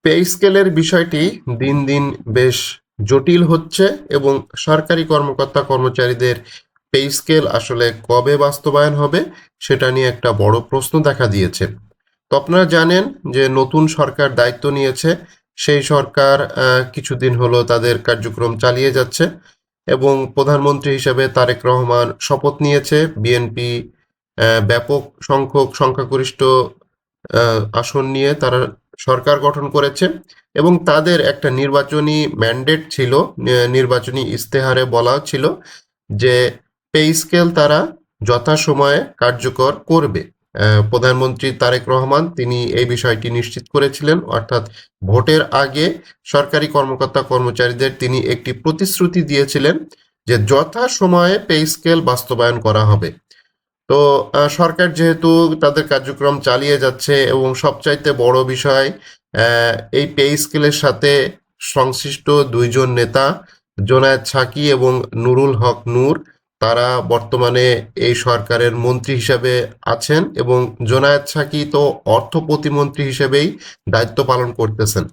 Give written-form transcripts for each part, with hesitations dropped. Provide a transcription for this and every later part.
Pay স্কেলের বিষয়টি দিন দিন বেশ জটিল হচ্ছে এবং সরকারি কর্মকর্তা কর্মচারীদের পে স্কেল আসলে কবে বাস্তবায়ন হবে সেটা নিয়ে একটা বড় প্রশ্ন দেখা দিয়েছে। তো আপনারা জানেন যে নতুন সরকার দায়িত্ব নিয়েছে, সেই সরকার কিছুদিন হলো তাদের কার্যক্রম চালিয়ে যাচ্ছে এবং প্রধানমন্ত্রী হিসেবে তারেক রহমান শপথ নিয়েছে। বিএনপি ব্যাপক সংখ্যাগরিষ্ঠ আসন নিয়ে তারা সরকার গঠন করেছে এবং তাদের একটা নির্বাচনী ম্যান্ডেট ছিল, নির্বাচনী ইস্তেহারে বলা ছিল যে পে স্কেল তারা যথাসময়ে কার্যকর করবে। প্রধানমন্ত্রী তারেক রহমান তিনি এই বিষয়টি নিশ্চিত করেছিলেন, অর্থাৎ ভোটের আগে সরকারি কর্মকর্তা কর্মচারীদের তিনি একটি প্রতিশ্রুতি দিয়েছিলেন যে যথাসময়ে পে স্কেল বাস্তবায়ন করা হবে। তো সরকার যেহেতু তাদের কার্যক্রম চালিয়ে যাচ্ছে এবং সবচাইতে বড় বিষয় এই পে স্কেলের সাথে সংশ্লিষ্ট দুইজন নেতা জোনায়েদ সাকি এবং নুরুল হক নূর, তারা বর্তমানে এই সরকারের মন্ত্রী হিসেবে আছেন এবং জোনায়েদ সাকি তো অর্থ প্রতিমন্ত্রী হিসেবেই দায়িত্ব পালন করতেছেন।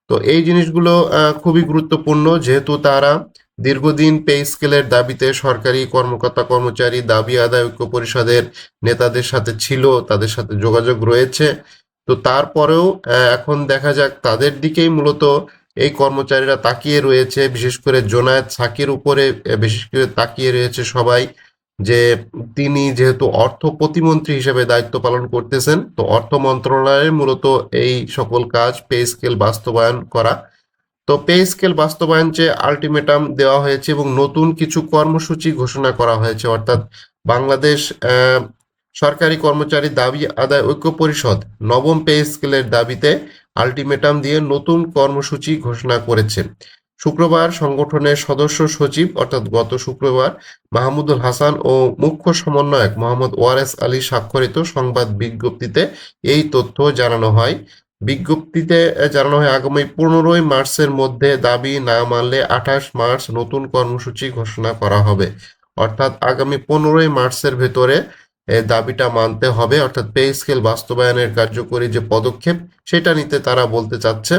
তো এই জিনিসগুলো খুবই গুরুত্বপূর্ণ, যেহেতু তারা দীর্ঘদিন পে স্কেলের দাবিতে সরকারি কর্মকর্তা কর্মচারী দাবি আদায় ঐক্য পরিষদের নেতাদের সাথে ছিল, তাদের সাথে যোগাযোগ রয়েছে। তো তারপরেও এখন দেখা যাক, তাদের দিকেই মূলত এই কর্মচারীরা তাকিয়ে রয়েছে, বিশেষ করে জোনায়েদ সাকির উপরে বিশেষ করে তাকিয়ে রয়েছে সবাই, যে তিনি যেহেতু অর্থ প্রতিমন্ত্রী হিসেবে দায়িত্ব পালন করতেছেন, তো অর্থ মন্ত্রণালয়ের মূলত এই সকল কাজ পে স্কেল বাস্তবায়ন করা। তো পে স্কেল বাস্তবায়ন চেয়ে আলটিমেটাম দেওয়া হয়েছে এবং নতুন কিছু কর্মসূচি ঘোষণা করা হয়েছে, অর্থাৎ বাংলাদেশ সরকারি কর্মচারী দাবি আদায় ঐক্য পরিষদ নবম পে স্কেলের দাবিতে আলটিমেটাম দিয়ে নতুন কর্মসূচি ঘোষণা করেছে। শুক্রবার সংগঠনের সদস্য সচিব অর্থাৎ গত শুক্রবার মাহমুদুল হাসান ও মুখ্য সমন্বয়ক মোহাম্মদ ওয়ারেস আলী স্বাক্ষরিত সংবাদ বিজ্ঞপ্তিতে এই তথ্য জানানো হয়। বিজ্ঞপ্তিতে জানানো হয় আগামী 15ই মার্চের মধ্যে দাবি না মানলে 28 মার্চ নতুন কর্মসূচি ঘোষণা করা হবে। অর্থাৎ আগামী 15ই মার্চের ভেতরে দাবিটা মানতে হবে, অর্থাৎ পে স্কেল বাস্তবায়নের কার্যকরী যে পদক্ষেপ সেটা নিতে তারা বলতে চাচ্ছে।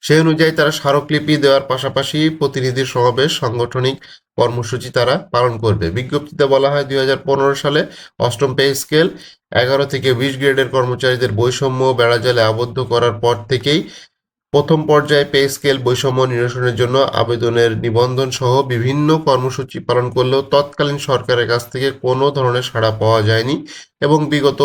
সেই অনুযায়ী তারা স্মারকলিপি দেওয়ার পাশাপাশি প্রতিনিধি সমাবেশ, সাংগঠনিক কর্মসূচি তারা পালন করবে। বিজ্ঞপ্তিতে বলা হয় 2015 সালে অষ্টম পে স্কেল 11 থেকে 20 গ্রেডের কর্মচারীদের বৈষম্য বেড়াজালে আবদ্ধ করার পর থেকেই প্রথম পর্যায়ে পে স্কেল বৈষম্য নিরসনের জন্য আবেদনের নিবন্ধন সহ বিভিন্ন কর্মসূচি পালন করলেও তৎকালীন সরকারের কাছ থেকে কোনো ধরনের সাড়া পাওয়া যায়নি এবং বিগত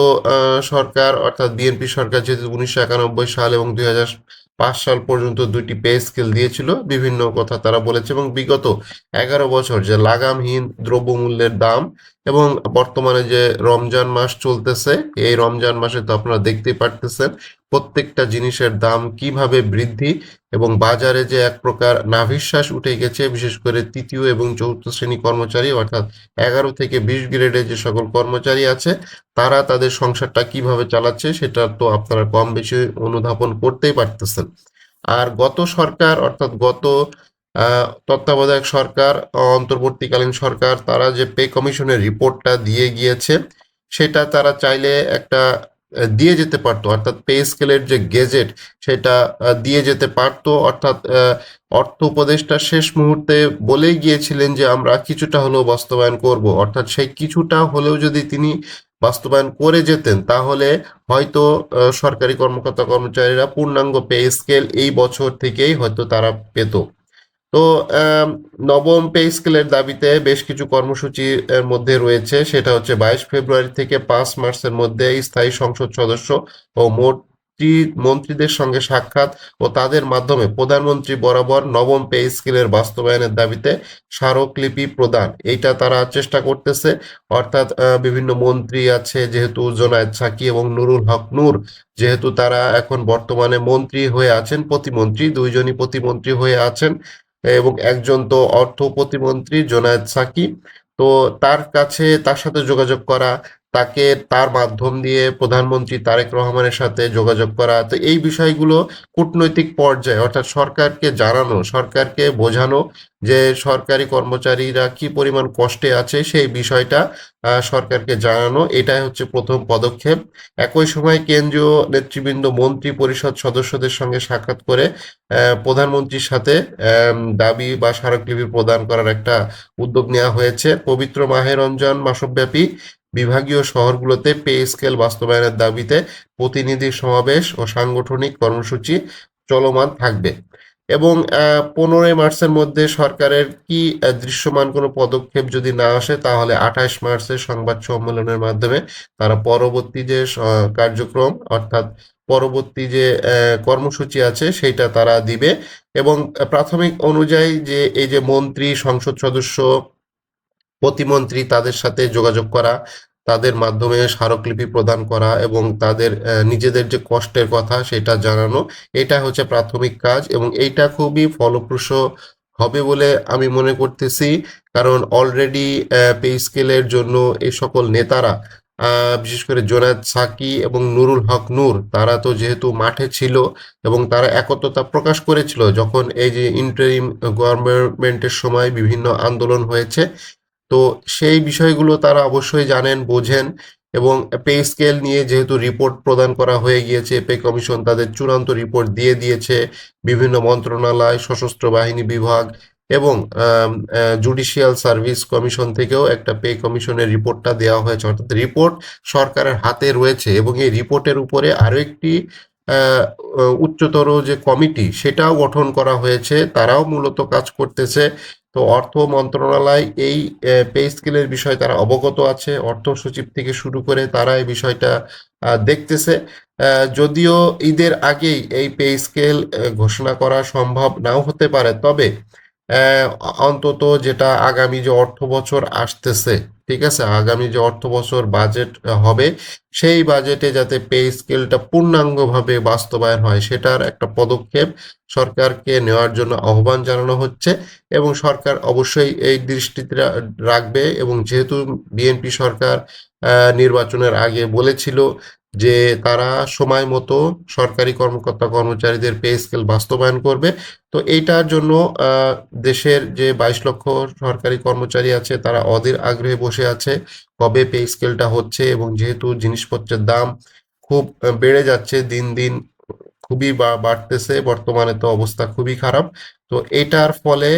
সরকার অর্থাৎ বিএনপি সরকার যেহেতু 1991 সাল এবং 2005 সাল পর্যন্ত দুইটি পে স্কেল দিয়েছিল, বিভিন্ন কথা তারা বলেছে এবং বিগত 11 বছর যে লাগামহীন দ্রব্যমূল্যের দাম এবং বর্তমানে যে রমজান মাস চলতেছে, এই রমজান মাসে তো আপনারা দেখতেই পারতেছেন প্রত্যেকটা জিনিসের দাম কিভাবে বৃদ্ধি এবং বাজারে যে এক প্রকার নাভিশ্বাস উঠে গেছে, বিশেষ করে তৃতীয় এবং চতুর্থ শ্রেণী কর্মচারী অর্থাৎ 11 থেকে 20 গ্রেডে যে সকল কর্মচারী আছে তারা তাদের সংসারটা কিভাবে চালাচ্ছে সেটা তো আপনারা কম বেশি অনুধাবন করতেই পারতেছেন। আর গত সরকার অর্থাৎ গত তত্ত্বাবধায়ক সরকার, অন্তর্বর্তীকালীন সরকার, তারা যে পে কমিশনের রিপোর্টটা দিয়ে গিয়েছে সেটা তারা চাইলে একটা দিয়ে যেতে পারতো, অর্থাৎ পে স্কেলের যে গেজেট সেটা দিয়ে যেতে পারতো, অর্থাৎ অর্থ উপদেষ্টা শেষ মুহূর্তে বলেই গিয়েছিলেন যে আমরা কিছুটা হলেও বাস্তবায়ন করব, অর্থাৎ সেই কিছুটা হলেও যদি তিনি বাস্তবায়ন করে যেতেন তাহলে হয়তো সরকারি কর্মকর্তা কর্মচারীরা পূর্ণাঙ্গ পে স্কেল এই বছর থেকেই হয়তো তারা পেত। তো নবম পে স্কেলের দাবিতে বেশ কিছু কর্মসূচির মধ্যে রয়েছে, সেটা হচ্ছে 22 ফেব্রুয়ারি থেকে 5 মার্চের মধ্যে স্থায়ী সংসদ সদস্য ও মন্ত্রীদের সঙ্গে সাক্ষাৎ ও তাদের মাধ্যমে প্রধানমন্ত্রী বরাবর নবম পে স্কেলের বাস্তবায়নের দাবিতে স্মারকলিপি প্রদান, এইটা তারা চেষ্টা করতেছে। অর্থাৎ বিভিন্ন মন্ত্রী আছে, যেহেতু জোনায়েদ সাকি এবং নুরুল হক নূর যেহেতু তারা এখন বর্তমানে মন্ত্রী হয়ে আছেন, প্রতিমন্ত্রী, দুইজনই প্রতিমন্ত্রী হয়ে আছেন এবং একজন তো অর্থ প্রতিমন্ত্রী জোনায়েদ সাকি, তো তার কাছে তার সাথে যোগাযোগ করা, তাকে তার মাধ্যম দিয়ে প্রধানমন্ত্রী তারেক রহমানের সাথে যোগাযোগ করা। তো এই বিষয়গুলো কূটনৈতিক পর্যায়ে অর্থাৎ সরকারকে জানানো, সরকারকে বোঝানো যে সরকারি কর্মচারীরা কি পরিমাণ কষ্টে আছে সেই বিষয়টা সরকারকে জানানো, এটাই হচ্ছে প্রথম পদক্ষেপ। একই সময় কেন্দ্রীয় নেতৃবৃন্দ, মন্ত্রী পরিষদ সদস্যদের সঙ্গে সাক্ষাৎ করে প্রধানমন্ত্রীর সাথে দাবি বা স্মারকলিপি প্রদান করার একটা উদ্যোগ নেওয়া হয়েছে। পবিত্র মাহে রমজান মাসব্যাপী বিভাগীয় শহরগুলোতে পে স্কেল বাস্তবায়নের দাবিতে প্রতিনিধি সমাবেশ ও সাংগঠনিক কর্মসূচি চলমান থাকবে। এবং 15 মার্চের মধ্যে সরকারের কি দৃশ্যমান কোনো পদক্ষেপ যদি না আসে, তাহলে 28 মার্চের সংবাদ সম্মেলনের মাধ্যমে তারা পরবর্তী যে কার্যক্রম অর্থাৎ পরবর্তী যে কর্মসূচি আছে সেইটা তারা দিবে। এবং প্রাথমিক অনুযায়ী যে এই যে মন্ত্রী, সংসদ সদস্য, প্রতিমন্ত্রী তাদের সাথে যোগাযোগ করা, তাদের মাধ্যমে স্মারকলিপি প্রদান করা এবং তাদের নিজেদের যে কষ্টের কথা সেটা জানানো, এটা হচ্ছে প্রাথমিক কাজ এবং এইটা খুবই ফলপ্রসূ হবে বলে আমি মনে করতেছি। কারণ অলরেডি পে স্কেলের জন্য এই সকল নেতারা, বিশেষ করে জোনায়েদ সাকি এবং নুরুল হক নূর, তারা তো যেহেতু মাঠে ছিল এবং তারা একত্রতা প্রকাশ করেছিল যখন এই যে ইন্টারিম গভর্নমেন্টের সময় বিভিন্ন আন্দোলন হয়েছে। তো সেই বিষয়গুলো তারা অবশ্যই জানেন, বোঝেন। এবং পে স্কেল নিয়ে যেহেতু রিপোর্ট প্রদান করা হয়ে গিয়েছে, পে কমিশন তাদের চূড়ান্ত রিপোর্ট দিয়ে দিয়েছে, বিভিন্ন মন্ত্রণালয়, সশস্ত্র বাহিনী বিভাগ এবং জুডিশিয়াল সার্ভিস কমিশন থেকেও একটা পে কমিশনের রিপোর্টটা দেওয়া হয়েছে, অর্থাৎ রিপোর্ট সরকারের হাতে রয়েছে। এবং এই রিপোর্টের উপরে আরও একটি উচ্চতর যে কমিটি সেটাও গঠন করা হয়েছে, তারাও মূলত কাজ করতেছে। তো অর্থ মন্ত্রণালয় এই পে স্কেলের বিষয়ে তারা অবগত আছে, অর্থ সচিব থেকে শুরু করে তারা এই বিষয়টা দেখতেছে। যদিও ঈদের আগেই এই পে স্কেল ঘোষণা করা সম্ভব নাও হতে পারে, তবে অন্তত যেটা আগামী যে অর্থ বছর আসতেছে, ঠিক আছে, আগামী যে অর্থ বছর বাজেট হবে সেই বাজেটে যাতে পে স্কেলটা পূর্ণাঙ্গভাবে বাস্তবায়ন হয় সেটার একটা পদক্ষেপ সরকারকে নেওয়ার জন্য আহ্বান জানানো হচ্ছে। এবং সরকার অবশ্যই এই দৃষ্টিতে রাখবে। এবং যেহেতু বিএনপি সরকার নির্বাচনের আগে বলেছিল যে তারা সময় মতো সরকারি কর্মকর্তা কর্মচারীদের পে স্কেল বাস্তবায়ন করবে, তো এইটার জন্য দেশের যে 22 লক্ষ সরকারি কর্মচারী আছে তারা অধীর আগ্রহে বসে আছে কবে পে স্কেলটা হচ্ছে। এবং যেহেতু জিনিসপত্রের দাম খুব বেড়ে যাচ্ছে দিন দিন, খুবই বাড়তেছে, বর্তমানে তো অবস্থা খুবই খারাপ। তো এটার ফলে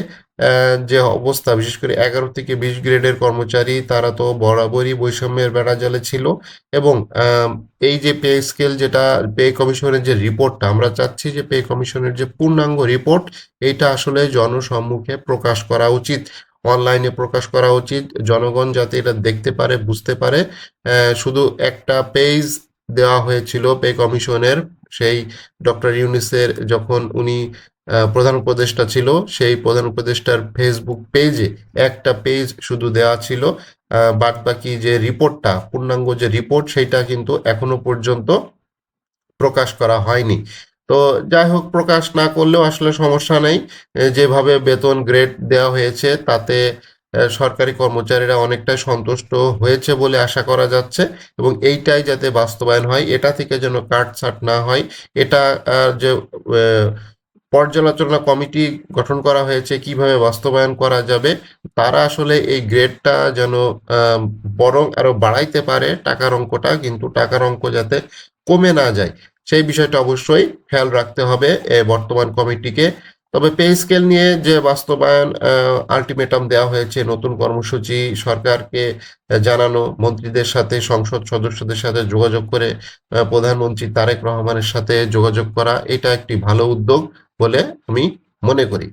যে অবস্থা, বিশেষ করে 11 থেকে 20 গ্রেডের কর্মচারী তারা তো বরাবরই বৈষম্যের বেড়াজালে ছিল। এবং এই যে পে স্কেল, যেটা পে কমিশনের যে রিপোর্টটা, আমরা চাচ্ছি যে পে কমিশনের যে পূর্ণাঙ্গ রিপোর্ট এইটা আসলে জনসম্মুখে প্রকাশ করা উচিত, অনলাইনে প্রকাশ করা উচিত, জনগণ যাতে এটা দেখতে পারে, বুঝতে পারে। শুধু একটা পেজ দেওয়া হয়েছিল পে কমিশনের, সেই ডক্টর ইউনিসের যখন উনি প্রধান উপদেষ্টা ছিল, সেই প্রধান উপদেষ্টার ফেসবুক পেজে একটা পেজ শুধু দেওয়া ছিল। বাদ বাকি যে রিপোর্টটা, পূর্ণাঙ্গ যে রিপোর্ট, সেইটা কিন্তু এখনো পর্যন্ত প্রকাশ করা হয়নি। তো যাই হোক, প্রকাশ না করলেও আসলে সমস্যা নেই। যেভাবে বেতন গ্রেড দেওয়া হয়েছে তাতে সরকারি কর্মচারীরা অনেকটাই সন্তুষ্ট হয়েছে বলে আশা করা যাচ্ছে। এবং এইটাই যাতে বাস্তবায়ন হয়, এটা থেকে যেন কাটছাঁট না হয়, এটা যে পর্যালোচনা কমিটি গঠন করা হয়েছে কিভাবে বাস্তবায়ন করা যাবে, তারা আসলে এই গ্রেডটা যেন বরং আরো বাড়াইতে পারে টাকার অঙ্কটা, কিন্তু টাকার অঙ্ক যাতে কমে না যায় সেই বিষয়টা অবশ্যই খেয়াল রাখতে হবে বর্তমান কমিটিকে। তবে পে স্কেল নিয়ে যে বাস্তবায়ন আলটিমেটাম দেওয়া হয়েছে, নতুন কর্মসূচি সরকারকে জানানো, মন্ত্রীদের সাথে, সংসদ সদস্যদের সাথে যোগাযোগ করে প্রধানমন্ত্রী তারেক রহমানের সাথে যোগাযোগ করা, এটা একটি ভালো উদ্যোগ বলে আমি মনে করি।